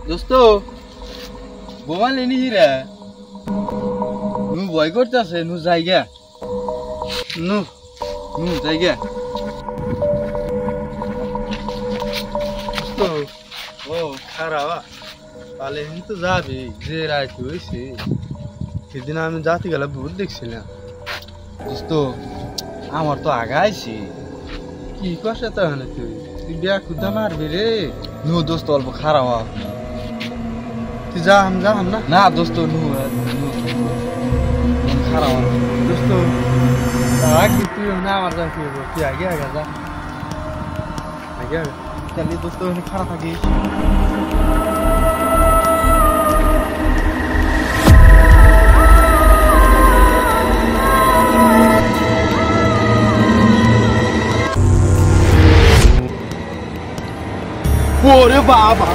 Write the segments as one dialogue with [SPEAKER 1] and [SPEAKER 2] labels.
[SPEAKER 1] दोस्तों বোমা লেনি হিরা নু ভয় করতেছে নু জায়গা নু নু জায়গা তো ও খারাপ তাহলে কিন্তু যাবি যে রাত হয়েছে সেদিন আমি জাতি গেলে ভূত দেখছিলাম দোস্ত আমার তো আগাইছি কি কষ্ট তাহলে তুই তুই বিয়া খুদা মারবি রে নু দোস্ত অল্প খারাপ তুই যা না না দোস্ত নু খারাপ দোস্ত আগে তুই না আমার যা তুই আগে যা আগে চলি দোস্ত খারাপ থাকিস ওরে বাবা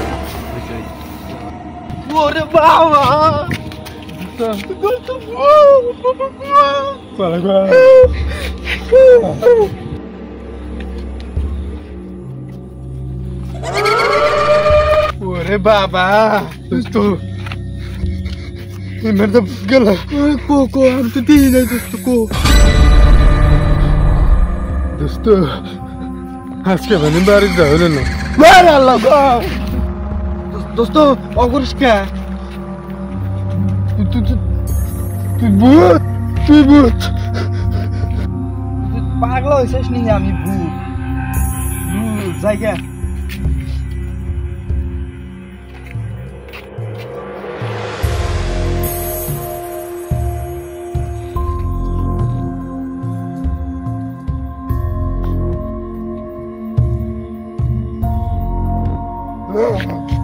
[SPEAKER 1] ওরে বাবা ওরে বাবা দোস্ত মেরে তো গেল কো আমি তো দিই নাই দোস্ত আজকে মানে বাড়ি যাও না বারে আল্লাহ দোস্ত অগরিস কে তুই ভূত পাগলা হয়েছিস নি আমি ভূত জায়গা Oh